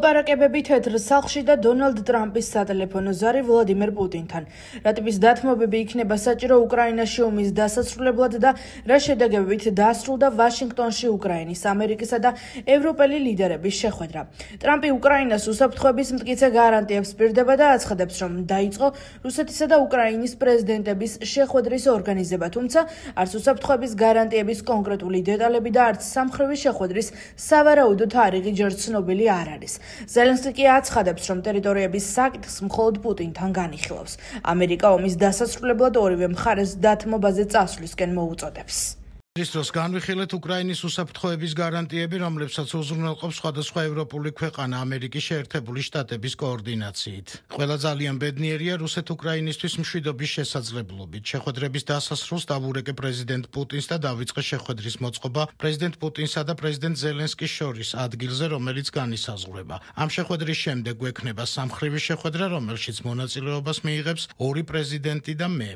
მოლაპარაკებები თეთრ სახლში და დონალდ ტრამპის სატელეფონო ზარი ვლადიმერ პუტინთან. რა ტიპის დათმობები იქნება საჭირო უკრაინაში ომის დასასრულებლად და რა შედეგებით დასრულდა ვაშინგტონში უკრაინის, ამერიკისა და ევროპელი ლიდერების შეხვედრა. ტრამპი უკრაინას უსაფრთხოების მტკიცე გარანტიებს პირდება და აცხადებს, რომ დაიწყო რუსეთისა და უკრაინის პრეზიდენტების შეხვედრის ორგანიზება, თუმცა არც უსაფრთხოების გარანტიების კონკრეტული დეტალები და არც სამხრივი შეხვედრის სავარაუდო თარიღი ჯერ ცნობილი არ არის. ზელენსკი კი აცხადებს, რომ ტერიტორიების საკითხს მხოლოდ პუტინთან განიხილავს. ამერიკა ომის დასასრულებლად ორივე მხარეს დათმობაზე წასვლისკენ მოუწოდებს. ის დროს განვიხილეთ უკრაინის უსაფრთხოების გარანტიები, რომლებსაც უზრუნველყოფს სხვადასხვა ევროპული ქვეყანა ამერიკის შეერთებული შტატების კოორდინაციით. ყველა ძალიან ბედნიერია რუსეთ-უკრაინისთვის მშვიდობის შესაძლებლობით. შეხვედრების დასასრულს დავურეკე პრეზიდენტ პუტინს და დავიწყე შეხვედრის მოწყობა პრეზიდენტ პუტინსა და პრეზიდენტ ზელენსკის შორის ადგილზე, რომელიც განისაზღვრება. ამ შეხვედრის შემდეგ გვექნება სამხრივი შეხვედრა, რომელშიც მონაწილეობას მიიღებს ორი პრეზიდენტი და მე.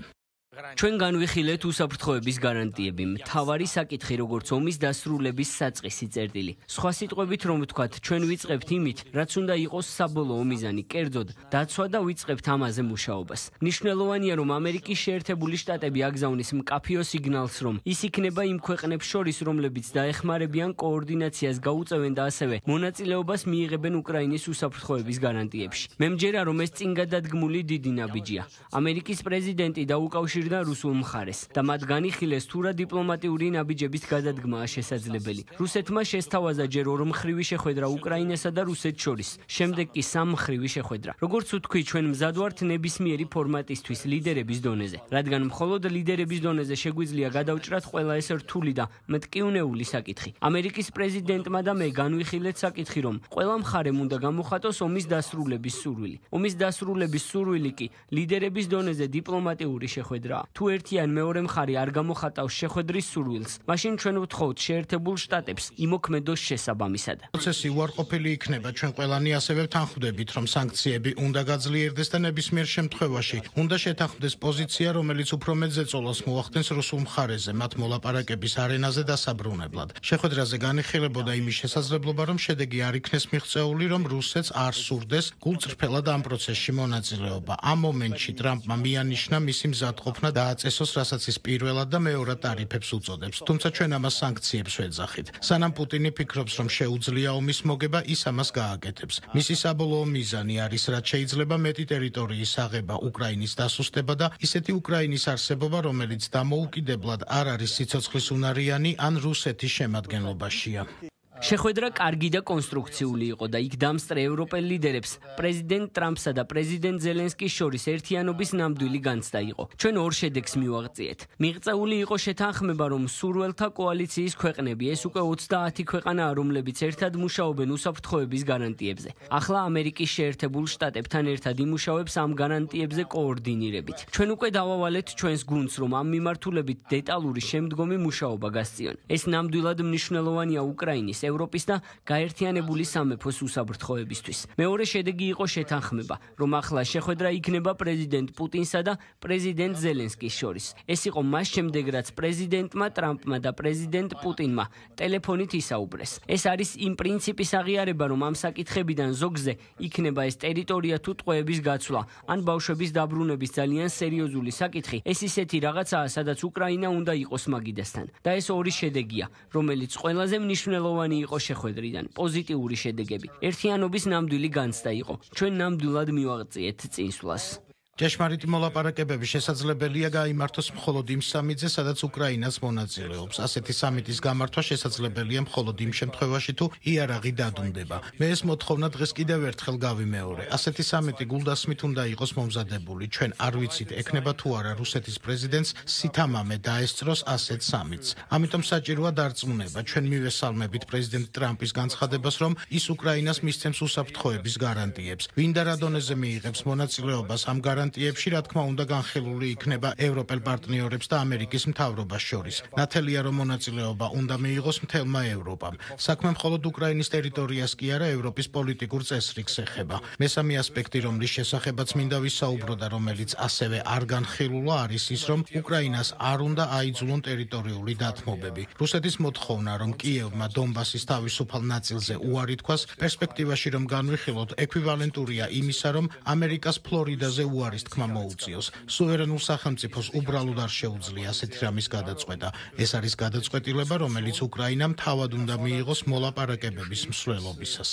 ჩვენ განვიხილეთ უსაფრთხოების გარანტიები, მთავარი საკითხი როგორც ომის დასრულების საწყისი წერტილი. სხვა სიტყვებით რომ ვთქვათ, ჩვენ ვიწყებთ იმით, რაც უნდა იყოს საბოლოო მიზანი, კერძოდ დაცვა და ვიწყებთ ამაზე მუშაობას. მნიშვნელოვანია, რომ ამერიკის შეერთებული შტატები აგზავნის მკაფიო სიგნალს, რომ ის იქნება იმ ქვეყნებს შორის, რომლებიც დაეხმარებიან კოორდინაციას გაუწევენ და ასევე მონაწილეობას მიიღებენ უკრაინის უსაფრთხოების გარანტიებში. მე მჯერა, რომ ეს წინგადადგმული დიდი ნაბიჯია. ამერიკის პრეზიდენტი დაუკავშირდა რუსულ მხარეს და მათ განიხილეს თუ რა დიპლომატიური ნაბიჯების გადადგმაა შესაძლებელი. რუსეთმა შესთავაზა ჯერ ორმხრივი შეხვედრა უკრაინასა და რუსეთს შორის, შემდეგ კი სამმხრივი შეხვედრა. როგორც ვთქვი, ჩვენ მზად ვართ ნებისმიერი ფორმატისთვის ლიდერების დონეზე, რადგან მხოლოდ ლიდერების დონეზე შეგვიძლია გადავჭრათ ყველა ეს რთული და მტკივნეული საკითხი. ამერიკის პრეზიდენტმა და მე განვიხილეთ საკითხი, რომ ყველა მხარემ უნდა გამოხატოს ომის დასრულების სურვილი. ომის დასრულების სურვილი კი ლიდერების დონეზე დიპლომატიური შეხვედრა. თუ ერთი ან მეორე მხარე არ გამოხატავს შეხვედრის სურვილს, მაშინ ჩვენ ვთხოვთ შეერთებულ შტატებს იმოქმედოს შესაბამისად. პროცესი უარყოფილი იქნება. ჩვენ ყველანი ასევე ვთანხმდებით, რომ სანქციები უნდა გაძლიერდეს და ნებისმიერ შემთხვევაში უნდა შეთანხმდეს პოზიცია, რომელიც უფრო მეტ ზეწოლას მოახდენს რუსულ მხარეზე, მათ მოლაპარაკების არენაზე დასაბრუნებლად. შეხვედრაზე განიხილებოდა იმის შესაძლებლობა, რომ შედეგი არ იქნეს მიღწეული, რომ რუსეთს არ სურდეს გულწრფელად ამ პროცესში მონაწილეობა. ამ მომენტში ტრამპმა მიანიშნა მისი მზადყოფნა დააწესოს, რასაც ის პირველად და მეორად ტარიფებს უწოდებს. თუმცა ჩვენ ამას სანქციებს ვეძახით. სანამ პუტინი ფიქრობს, რომ შეუძლია ომის მოგება, ის ამას გააკეთებს. მისი საბოლოო მიზანი არის, რაც შეიძლება მეტი ტერიტორიის აღება, უკრაინის დასუსტება და ისეთი უკრაინის არსებობა, რომელიც დამოუკიდებლად არ არის სიცოცხლისუნარიანი ან რუსეთის შემადგენლობაშია. შეხვედრა კარგი და კონსტრუქციული იყო და იქ დამსწრე ევროპელ ლიდერებს პრეზიდენტ ტრამპსა და პრეზიდენტ ზელენსკის შორის ერთიანობის ნამდვილი განცდა იყო. ჩვენ ორ შედეგს მივაღწიეთ. მიღწეული იყო შეთანხმება, რომ სურველთა კოალიციის ქვეყნები, ეს უკვე 30 ქვეყანაა, რომლებიც ერთად მუშაობენ უსაფრთხოების გარანტიებზე. ახლა ამერიკის შეერთებულ შტატებთან ერთად იმუშავებს ამ გარანტიებზე კოორდინირებით. ჩვენ უკვე დავავალეთ ჩვენს გუნდს, რომ ამ მიმართულებით დეტალური შემდგომი მუშაობა გასწიონ. ეს ნამდვილად მნიშვნელოვანია უკრაინის, ევროპის და გაერთიანებული სამეფოს უსაფრთხოებისთვის. მეორე შედეგი იყო შეთანხმება, რომ ახლა შეხვედრა იქნება პრეზიდენტ პუტინსა და პრეზიდენტ ზელენსკის შორის. ეს იყო მას შემდეგ, რაც პრეზიდენტმა ტრამპმა და პრეზიდენტ პუტინმა ტელეფონით ისაუბრეს. ეს არის იმ პრინციპის აღიარება, რომ ამ საკითხებიდან ზოგზე იქნება ეს ტერიტორია თუ ტყვეების გაცვლა, ან ბავშვების დაბრუნების ძალიან სერიოზული საკითხი. ეს ისეთი რაღაცაა, სადაც უკრაინა უნდა იყოს მაგიდასთან. და ეს ორი შედეგია, რომელიც ყველაზე მნიშვნელოვანი იყო შეხვედრიდან. პოზიტიური შედეგები. ერთიანობის ნამდვილი განცდა იყო. ჩვენ ნამდვილად მივაღწიეთ წინსვლას. ჭეშმარიტი მოლაპარაკებები შესაძლებელია გაიმართოს მხოლოდ იმ სამიტზე, სადაც უკრაინაც მონაწილეობს. ასეთი სამიტის გამართვა შესაძლებელია მხოლოდ იმ შემთხვევაში, თუ იარაღი დადუნდება. მე ეს მოთხოვნა დღეს კიდევ ერთხელ გავიმეორე. ასეთი სამიტი გულდასმით უნდა იყოს მომზადებული. ჩვენ არ ვიცით, ექნება თუ არა რუსეთის პრეზიდენტს სითამამე დაესწროს ასეთ სამიტს. ამიტომ საჭიროა დარწმუნება. ჩვენ მივესალმებით პრეზიდენტ ტრამპის განცხადებას, რომ ის უკრაინას მისცემს უსაფრთხოების გარანტიებს. ვინ და რა დონეზე მიიღებს მონაწილეობას ამ გარანტიებში გარანტიებში, რა თქმა უნდა, განხილული იქნება ევროპელ პარტნიორებს და ამერიკის მთავრობას შორის. ნათელია, რომ მონაწილეობა უნდა მიიღოს მთელმა ევროპამ. საქმე მხოლოდ უკრაინის ტერიტორიას კი არა, ევროპის პოლიტიკურ წესრიგს ეხება. მესამე ასპექტი, რომლის შესახებაც მინდა ვისაუბრო და რომელიც ასევე არ განხილულა, არის ის, რომ უკრაინას არ უნდა აიძულონ ტერიტორიული დათმობები. რუსეთის მოთხოვნა, რომ კიევმა დონბასის თავისუფალ ნაწილზე უარი თქვას, პერსპექტივაში რომ განვიხილოთ, ექვივალენტურია იმისა, რომ ამერიკას ფლორიდაზე უარის თქმა მოუწიოს. სუვერენულ სახელმწიფოს უბრალოდ არ შეუძლია ასეთი რამის გადაწყვეტა. ეს არის გადაწყვეტილება, რომელიც უკრაინამ თავად უნდა მიიღოს მოლაპარაკებების მსვლელობისას.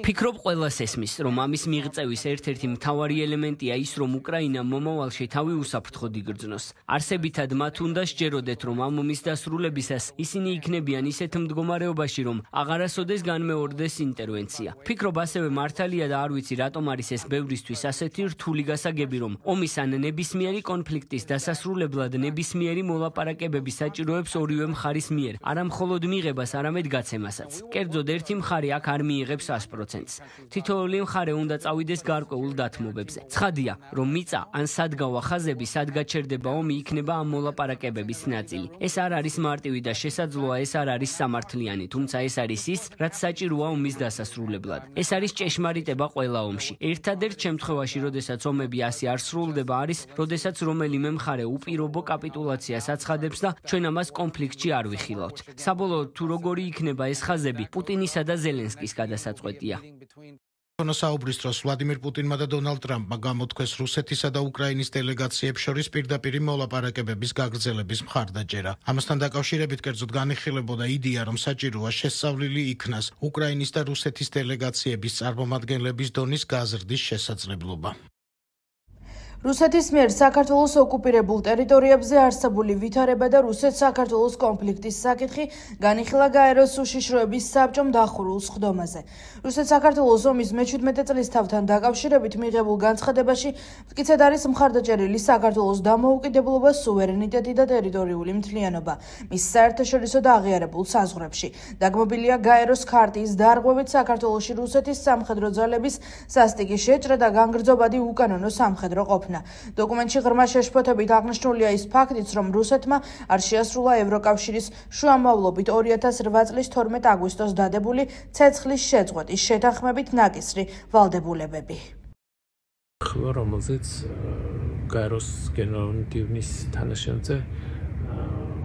ფიქრობ ყველას ესმის, რომ ამის მიღწევის ერთ-ერთი მთავარი ელემენტია ის, რომ უკრაინამ მომავალში თავი უსაფრთხოდ იგრძნოს. არსებითად მათ უნდა სჯეროდეთ, რომ ამ ომის დასრულებისას ისინი იქნებიან ისეთ მდგომარეობაში, რომ აღარასოდეს განმეორდეს ინტერვენცია. ფიქრობ ასევე მართალია და არ ვიცი რატომ არის ეს ბევრისთვის ასეთი რთული გასაგები, რომ ომის ან ნებისმიერი კონფლიქტის დასასრულებლად ნებისმიერი მოლაპარაკებები საჭიროებს ორივე მხარის მიერ, არა მხოლოდ მიღებას, არამედ გაცემასაც. კერძოდ ერთი მხარე აქ არ მიიღებს 100%-ს. თითოეული მხარე უნდა წავიდეს გარკვეულ დათმობებზე. ცხადია, რომ მიწა ან სადგავა ხაზები, სად გაჩერდება ომი, იქნება ამ მოლაპარაკებების ნაწილი. ეს არ არის მარტივი და შესაძლოა ეს არ არის სამართლიანი, თუმცა ეს არის ის, რაც საჭიროა ომის დასასრულებლად. ეს არის ჭეშმარიტება ყველა ომში. ერთადერთ შემთხვევაში, როდესაც ომები ასე არ სრულდება, არის, როდესაც რომელიმე მხარე უპირობო კაპიტულაციას აცხადებს და ჩვენ ამას კონფლიქტში არ ვიხილავთ. საბოლოოდ თუ როგორი იქნება ეს ხაზები, პუტინისა და ზელენსკის გადასაწყვეტია. საუბრის დროს ვლადიმირ პუტინმა და დონალდ ტრამპმა გამოთქვეს რუსეთისა და უკრაინის დელეგაციებს შორის პირდაპირი მოლაპარაკებების გაგრძელების მხარდაჭერა. ამასთან დაკავშირებით კერძოდ განიხილებოდა იდეა, რომ საჭიროა შესწავლილი იქნას უკრაინის და რუსეთის დელეგაციების წარმომადგენლების დონის გაზრდის შესაძლებლობა. რუსეთის მიერ საქართველოს ოკუპირებულ ტერიტორიებზე არსებული ვითარება და რუსეთ-საქართველოს კონფლიქტის საკითხი განიხილა გაეროს უშიშროების საბჭომ დახურულ სხდომაზე. რუსეთ-საქართველოს ომის მე-17 წლის თავთან დაკავშირებით მიღებულ განცხადებაში მტკიცედ არის მხარდაჭერილი საქართველოს დამოუკიდებლობა, სუვერენიტეტი და ტერიტორიული მთლიანობა მის საერთაშორისო და აღიარებულ საზღვრებში. დაგმობილია გაეროს ქარტიის დარღვევით საქართველოში რუსეთის სამხედრო ძალების სასტიკი შეჭრა და განგრძობადი უკანონო სამხედრო ყოფნა. დოკუმენტში ღრმა შეშფოთებით აღნიშნულია ის ფაქტიც, რომ რუსეთმა არ შეასრულა ევროკავშირის შუამავლობით 2008 წლის 12 აგვისტოს დადებული ცეცხლის შეწყვეტის შეთანხმებით ნაკისრი ვალდებულებები. რომელზეც გაეროს გენერალ-დირექტორის თანაშემწე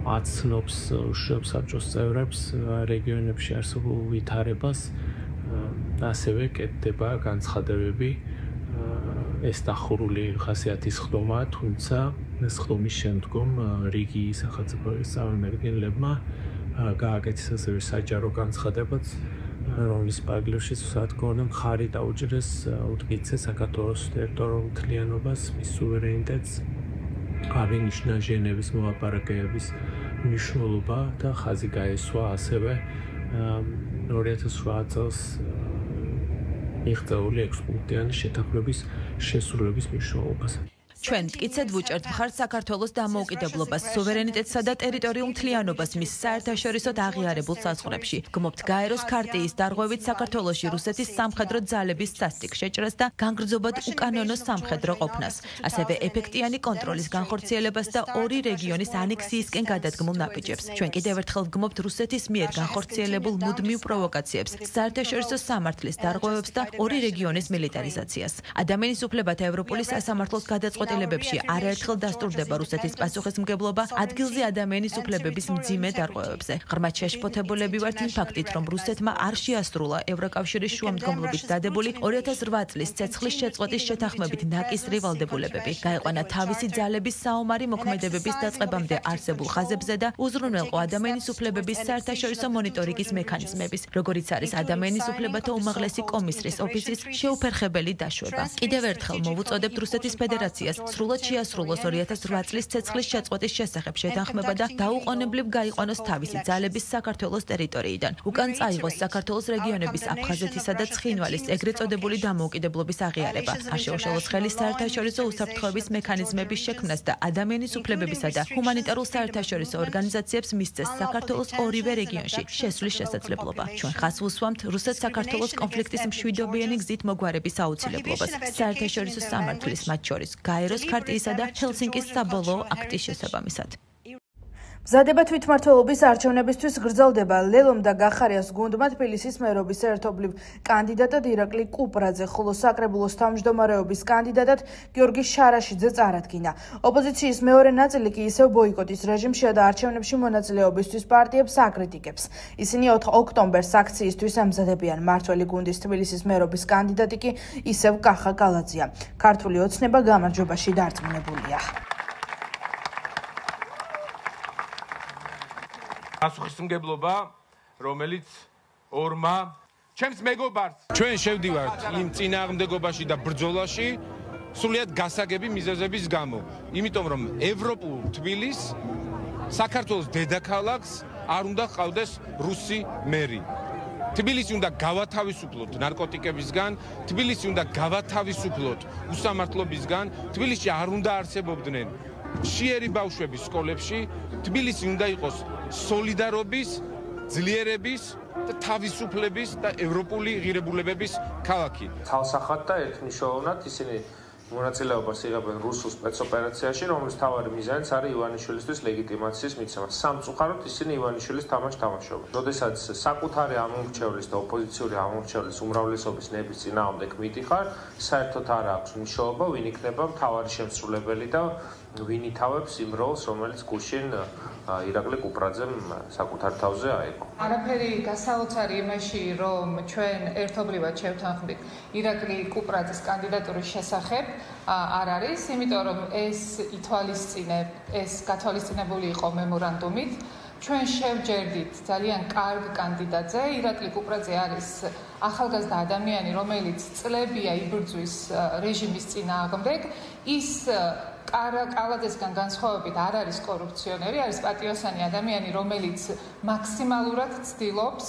აცნობს უშუალოდ საბჭოს წევრებს რეგიონებში არსებულ ვითარებას, ასევე კეთდება განცხადებები. ეს დახურული ხასიათის ხდომაა, თუმცა ეს ხდომის შემდგომ რიგი სახელმწიფოების წარმომადგენლებმა გააკეთეს ასევე საჯარო განცხადებაც, რომლის პარალელშიც სათქმელი მხარი დაუჭირეს უთმიცე საქართველოს ტერიტორიულ მთლიანობას, მის სუვერენიტეტს, აღინიშნა ჟენევის მოლაპარაკებების მნიშვნელობა და ხაზი გაესვა ასევე 2008 წელს მიღწეული 6 პუნქტიანი შეთანხმების შესრულების მნიშვნელობას. ჩვენ მტკიცედ ვუჭერთ მხარს საქართველოს დამოუკიდებლობას, სუვერენიტეტსა და ტერიტორიულ მთლიანობას მის საერთაშორისო და აღიარებულ საზღვრებში. გმობთ გაეროს ქარტიის დარღვევით საქართველოში რუსეთის სამხედრო ძალების სასტიკ შეჭრას და განგრძობად უკანონო სამხედრო ყოფნას, ასევე ეფექტიანი კონტროლის განხორციელებას და ორი რეგიონის ანექსიისკენ გადადგმულ ნაბიჯებს. ჩვენ კიდევ ერთხელ გმობთ რუსეთის მიერ განხორციელებულ მუდმივ პროვოკაციებს, საერთაშორისო სამართლის დარღვევებს და ორი რეგიონის მილიტარიზაციას. ადამიანის უფლებათა ევროპული სასამართლოს გადაწყვეტილებებში არაერთხელ დასტურდება რუსეთის პასუხისმგებლობა ადგილზე ადამიანის უფლებების მძიმე დარღვევებზე. ღრმად შეშფოთებულები ვართ იმ ფაქტით, რომ რუსეთმა არ შეასრულა ევროკავშირის შუამდგომლობით დადებული 2008 წლის ცეცხლის შეწყვეტის შეთანხმებით ნაკისრი ვალდებულებები. გაიყვანა თავისი ძალების საომარი მოქმედებების დაწყებამდე არსებულ ხაზებზე და უზრუნველყო ადამიანის უფლებების საერთაშორისო მონიტორინგის მექანიზმების, როგორიც არის ადამიანის უფლებათა უმაღლესი კომისრის ოფისის შეუფერხებელი დაშვება. კიდევ ერთხელ მოვუწოდებთ რუსეთის ფედერაციას სრულად შეასრულოს 2008 წლის ცეცხლის შეწყვეტის შესახებ შეთანხმება და დაუყოვნებლივ გაიყვანოს თავისი ძალების საქართველოს ტერიტორიიდან. უკან წაიღოს საქართველოს რეგიონების აფხაზეთისა და ცხინვალის ეგრეთ წოდებული დამოუკიდებლობის აღიარება. არ შეუშალოს ხელი საერთაშორისო უსაფრთხოების მექანიზმების შექმნას და ადამიანის უფლებებისა და ჰუმანიტარულ საერთაშორისო ორგანიზაციებს მისცეს საქართველოს ორივე რეგიონში შესვლის შესაძლებლობა. ჩვენ ხაზს ვუსვამთ რუსეთ-საქართველოს კონფლიქტის მშვიდობიანი გზით მოგვარების აუცილებლობას. საერთაშორისო სამართლის მათ შორის გაეროს გაეროს ქარტიისა და ჰელსინკის საბოლოო აქტის შესაბამისად. მზადება თვითმმართველობის არჩევნებისთვის გრძელდება. ლელომ და გახარიას გუნდმა თბილისის მერობის ერთობლივ კანდიდატად ირაკლი კუპრაძე, ხოლო საკრებულოს თავმჯდომარეობის კანდიდატად გიორგი შარაშიძე წარადგინა. ოპოზიციის მეორე ნაწილი კი ისევ ბოიკოტის რეჟიმშია და არჩევნებში მონაწილეობისთვის პარტიებს აკრიტიკებს. ისინი ოქტომბერს აქციისთვის ემზადებიან. მართველი გუნდის თბილისის მერობის კანდიდატი კი ისევ კახა კალაძია. ქართული ოცნება გამარჯვებაში დარწმუნებულია. პასუხისმგებლობა, რომელიც ორმა ჩემს მეგობარს ჩვენ შევდივართ იმ წინააღმდეგობაში და ბრძოლაში სრულიად გასაგები მიზეზების გამო. იმიტომ რომ ევროპულ თბილისს საქართველოს დედაქალაქს არ უნდა ყავდეს რუსი მერი. თბილისი უნდა გავათავისუფლოთ ნარკოტიკებისგან, თბილისი უნდა გავათავისუფლოთ უსამართლობისგან, თბილისში არ უნდა არსებობდნენ შიერი ბავშვები სკოლებში, თბილისი უნდა იყოს სოლიდარობის, ძლიერების და თავისუფლების და ევროპული ღირებულებების ქალაქი. თავსახად და ერთმნიშვნელოვნად ისინი მონაწილეობას იღებენ რუსულ სპეცოპერაციაში, რომლის მთავარი მიზანიც არის ივანიშვილისთვის ლეგიტიმაციის მიცემა. სამწუხაროდ ისინი ივანიშვილის თამაშს თამაშობენ. როდესაც საკუთარი ამომრჩევლის და ოპოზიციური ამომრჩევლის უმრავლესობის ნების წინააღმდეგ მიდიხარ, საერთოდ არ აქვს მნიშვნელობა, ვინ იქნება მთავარი შემსრულებელი და ვინ ითავებს იმ როლს, რომელიც გუშინ ირაკლი კუპრაძემ საკუთარ თავზე აიღო. არაფერი გასაოცარი იმაში, რომ ჩვენ ერთობლივად შევთანხმდით ირაკლი კუპრაძის კანდიდატურის შესახებ არ არის, იმიტომ რომ ეს გათვალისწინებული იყო მემორანდუმით. ჩვენ შევჯერდით ძალიან კარგ კანდიდატზე. ირაკლი კუპრაძე არის ახალგაზრდა ადამიანი, რომელიც წლებია იბრძვის რეჟიმის წინააღმდეგ. ის კალაძესგან განსხვავებით არ არის კორუფციონერი, არის პატიოსანი ადამიანი, რომელიც მაქსიმალურად ცდილობს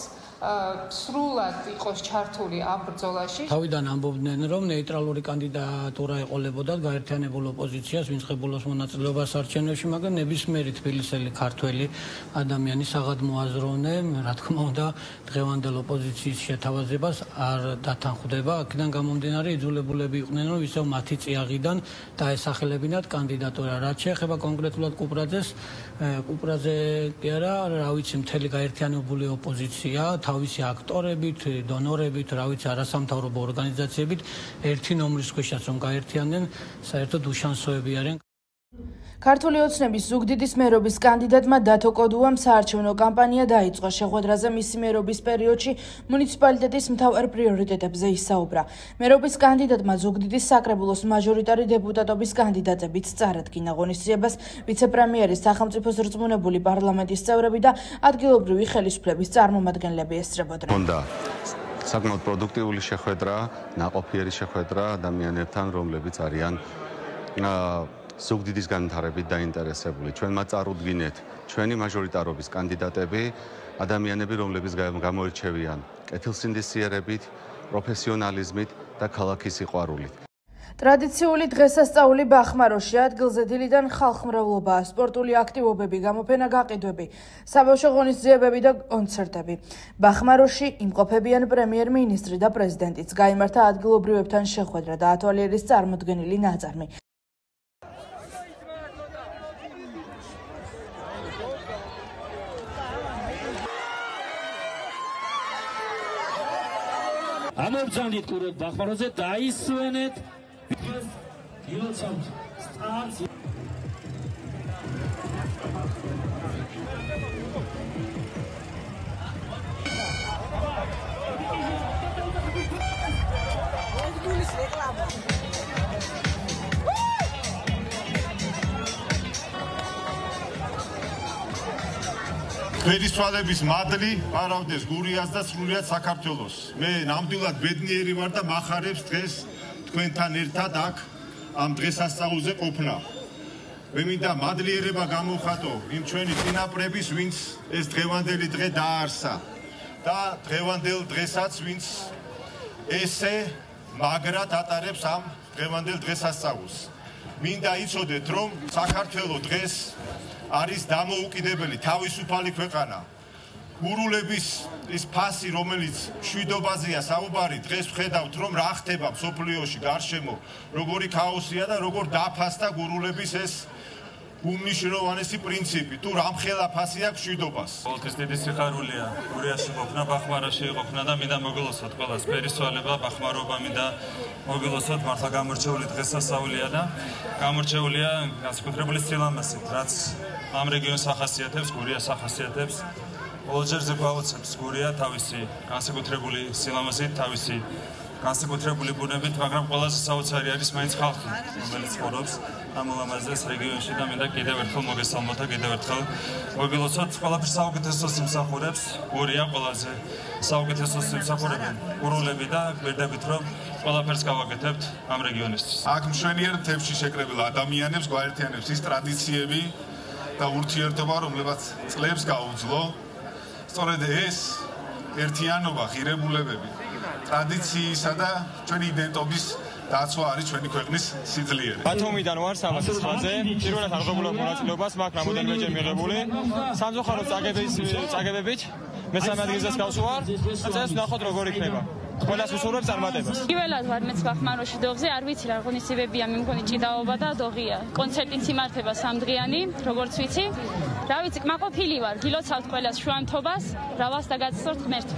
სრულად იყოს ჩართული ამ ბრძოლაში. თავიდან ამბობდნენ, რომ ნეიტრალური კანდიდატურა ეყოლებოდათ გაერთიანებულ ოპოზიციას, ვინც ღებულობს მონაწილეობას არჩევნებში, მაგრამ ნებისმიერი თბილისელი ქართველი ადამიანი საღადმო აზროვნე, რა თქმა უნდა, დღევანდელ ოპოზიციის შეთავაზებას არ დათანხმდება. აქედან გამომდინარე, იძულებულები იყვნენ, რომ ისევ მათი წიაღიდან დაესახელებინათ კანდიდატურა. რაც შეეხება კონკრეტულად კუპრაძეს, კუპრაძე კი არა, რა ვიცი, მთელი გაერთიანებული ოპოზიცია თავისი აქტორებით, დონორებით, რა ვიცი, არასამთავრობო ორგანიზაციებით ერთი ნომრის ქვეშაც რომ გაერთიანდნენ, საერთოდ უშანსოები არიან. ქართული ოცნების ზუგდიდის მერობის კანდიდატმა დათო კოდუამ საარჩევნო კამპანია დაიწყო. შეხვედრაზე მისი მერობის პერიოდში მუნიციპალიტეტის მთავარ პრიორიტეტებზე ისაუბრა. მერობის კანდიდატმა ზუგდიდის საკრებულოს მაჟორიტარი დეპუტატობის კანდიდატებით წარადგინა. ღონისძიებას ვიცე-პრემიერის სახელმწიფოს რწმუნებული პარლამენტის წევრები და ადგილობრივი ხელისუფლების წარმომადგენლები ესწრებოდნენ. საკმაოდ პროდუქტიული შეხვედრა, ნაყოფიერი შეხვედრა ადამიანებთან, რომლებიც არიან ზუგდიდის განვითარებით დაინტერესებული. ჩვენ მათ წარუდგინეთ ჩვენი მაჟორიტარობის კანდიდატები, ადამიანები, რომლებიც გამოირჩევიან კეთილსინდისიერებით, პროფესიონალიზმით და ქალაქის სიყვარულით. ტრადიციული დღესასწაული ბახმაროში ადგილზე დილიდან ხალხმრავლობაა, სპორტული აქტივობები, გამოფენა გაყიდვები, საბავშვო ღონისძიებები და კონცერტები. ბახმაროში იმყოფებიან პრემიერ-მინისტრი და პრეზიდენტიც. გაიმართა ადგილობრივებთან შეხვედრა და ათვალიერის წარმოდგენილი ნაწარმი. ამობრძანდით კურორტ ბახმაროზე დაისვენეთ ილოცავთ სტაცია. Վերისვალების მადლი არავდეს გურიას და სრულიად საქართველოს. მე ნამდვილად ბედნიერი ვარ და მახარებს დღეს თქვენთან ერთად აქ ამ დღესასწაულზე ყოფნა. მე მინდა მადლიერება გამოვხატო იმ ჩვენი წინაპრების, ვინც ეს დღევანდელი დღე დააარსა და დღევანდელ დღესაც ვინც ესე მაგრად ატარებს ამ დღევანდელ დღესასწაულს. მინდა იცოდეთ, რომ საქართველოს დღეს არის დამოუკიდებელი თავისუფალი ქვეყანა. გურულების ის ფასი, რომელიც მშვიდობაზეა საუბარი, დღეს ვხედავთ, რომ რა ხდება მსოფლიოში გარშემო, როგორი ქაოსია და როგორ დაფასდა გურულების ეს უმნიშვნელოვანესი პრინციპი. თუ რამხელა ფასი აქვს მშვიდობას. ყოველთვის დიდი სიხარულია გურიაში ყოფნა, ბახმარაში ყოფნა და მინდა მოგილოცოთ ყველას ფერისვალება, ბახმარობა მინდა მოგილოცოთ, მართლა გამორჩეული დღესასწაულია და გამორჩეულია განსაკუთრებული სილამაზით, რაც ამ რეგიონს ახასიათებს, გურიას ახასიათებს. ყოველჯერზე გვაუცებს გურია თავისი განსაკუთრებული სილამაზით, თავისი განსაკუთრებული ბუნებით, მაგრამ ყველაზე საოცარი არის მაინც ხალხი, რომელიც ცხოვრობს ამ ულამაზეს რეგიონში და მინდა კიდევ ერთხელ მოგესალმოთ და კიდევ ერთხელ მოგილოცოთ. ყველაფერს საუკეთესოს იმსახურებს გურია, ყველაზე საუკეთესოს იმსახურებენ გურულები და გვერდებით, რომ ყველაფერს გავაკეთებთ ამ რეგიონისთვის. აქ მშვენიერ მთებში შეკრებილ ადამიანებს გვაერთიანებს ის ტრადიციები და ურთიერთობა, რომლებაც წლებს გაუძლო. სწორედ ეს ერთიანობა, ღირებულებები, ტრადიციისა და ჩვენი იდენტობის დაცვა არის ჩვენი ქვეყნის სიძლიერე. ბათუმიდან ვარ სამასის ხაზზე. პირველად აღებულობ მონაწილეობას მაქვს რამოდენიმეჯერ მიღებული. სამწუხაროდ წაგებებით მესამე ადგილზეც გავსვარ. წეს ვნახოთ როგორ იქნება. ყველას უსურვებ წარმატებას. პირველად ვარ მეც ბახმაროში დოღზე, არ ვიცი რა ღონისძიებებია, მე მგონი ჭიდაობა და დოღია. კონცერტიც იმართება 3 დღიანი, როგორც ვიცი. რა ვიცი, კმაყოფილი ვარ, გილოცავთ ყველას შუამთობას, რავას და გაცსორთ ღმერთს.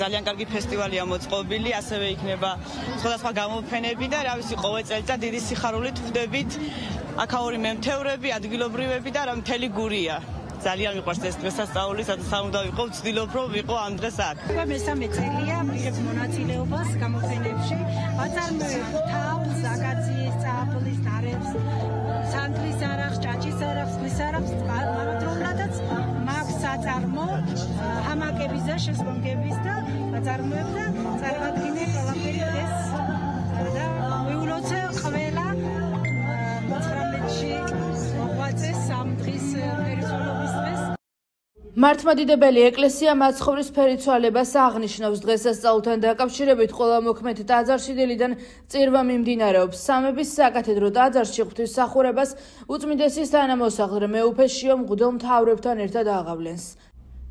ძალიან კარგი ფესტივალია მოწყობილი, ასევე იქნება სხვადასხვა გამოფენები და რა ვიცი, ყოველ წელიწად დიდი სიხარულით ვხვდებით აქაური მემთევრები, ადგილობრივები და რა მთელი გურია. ძალიან მიყვარს ეს დღესასწაული, სადაც უნდა ვიყო, ვცდილობ რომ ვიყო ამ დღეს აქ. მესამე წელია მიღებ მონაწილეობას გამოფენებში, ვაწარმოებ თავს, აკაციის, წაბლის, თარებს, სანთლის არახს, ჭაჭის არახს, ხის არახს, ამათრომლადაც მაქვს საწარმო ჰამაკების და შეზღუდვების და ვაწარმოებ და წარმატგინე ყველაფერი ეს და ვიულოცე ყველა 19-ში მოღვაწეს 3 დღის ფერისცვალობის დღეს. მართლმადიდებელი ეკლესია მაცხოვრის ფერიცვალებას აღნიშნავს. დღესასწაულთან დაკავშირებით ყველა მოქმედ ტაძარში დილიდან წირვა მიმდინარეობს. სამების საკათედრო ტაძარში ღვთისმსახურებას უწმიდესის თანამოსახლე მეუფე შიო მღვდელ მთავრებთან ერთად აღავლენს.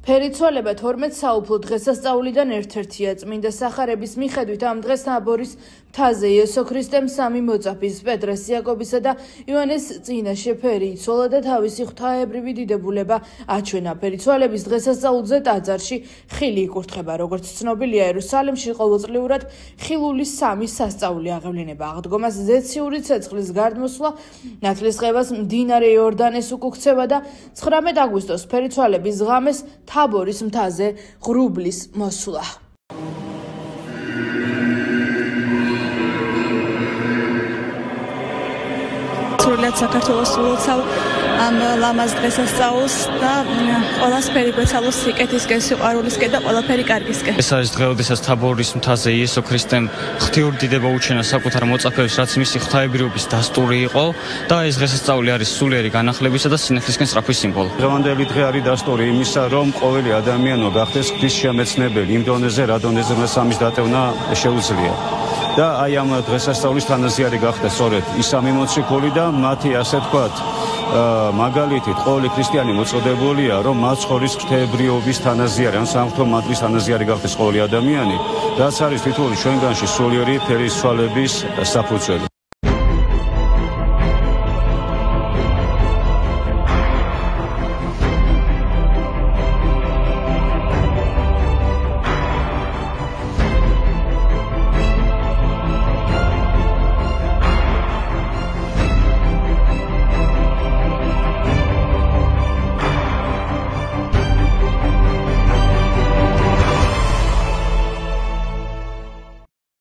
ფერიცვალება 12 საუფლო დღესასწაულიდან ერთ-ერთია. წმინდა სახარების მიხედვით ამ დღეს თაბორის მთაზე იესო ქრისტემ 3 მოწაფის პეტრეს, იაკობისა და იონეს წინაშე ფერი იცვალა და თავისი ღვთაებრივი დიდებულება აჩვენა. ფერიცვალების დღესასწაულზე ტაძარში ხილი იკურთხება. როგორც ცნობილია, იერუსალიმში ყოველწლიურად ხილული 3 სასწაული აღევლინება. აღდგომას ზეციური ცეცხლის გარდმოსვლა, ნათლისღებას მდინარე იორდანეს უკუქცევა და 19 აგვისტოს ფერიცვალების ღამეს თაბორის მთაზე ღრუბლის მოსვლა. სრულად საქართველოს ულოცავ ამ ლამაზ დღესასწაულს და ყველას ფერი გვეცალოს სიკეთისკენ, სიყვარულისკენ და ყველაფერი კარგისკენ. ეს არის დღე, როდესაც თაბორის მთაზე იესო ქრისტემ ღვთიური დიდება უჩინა საკუთარ მოწაფეებს, რაც მისი ღვთაებრიობის დასტური იყო და ეს დღესასწაული არის სულიერი განახლებისა და სინათლისკენ სწრაფვის სიმბოლო. დღევანდელი დღე არის დასტური იმისა, რომ ყოველი ადამიანო გახდეს ღვთისშემეცნებელი იმ დონეზე, რა დონეზე მას ამის დატევნა შეუძლია. და აი ამ დღესასწაულის თანაზიარი გახდა სწორედ ის 3 მოციქული და მათი ასე თქვათ მაგალითით ყოველი ქრისტიანი მოწოდებულია, რომ მაცხოვრის ღვთაებრიობის თანაზიარი, ან სამღვთო მადლის თანაზიარი გახდეს ყოველი ადამიანი, რაც არის თითოეული ჩვენგანში სულიერი ფერისცვალების საფუძველი.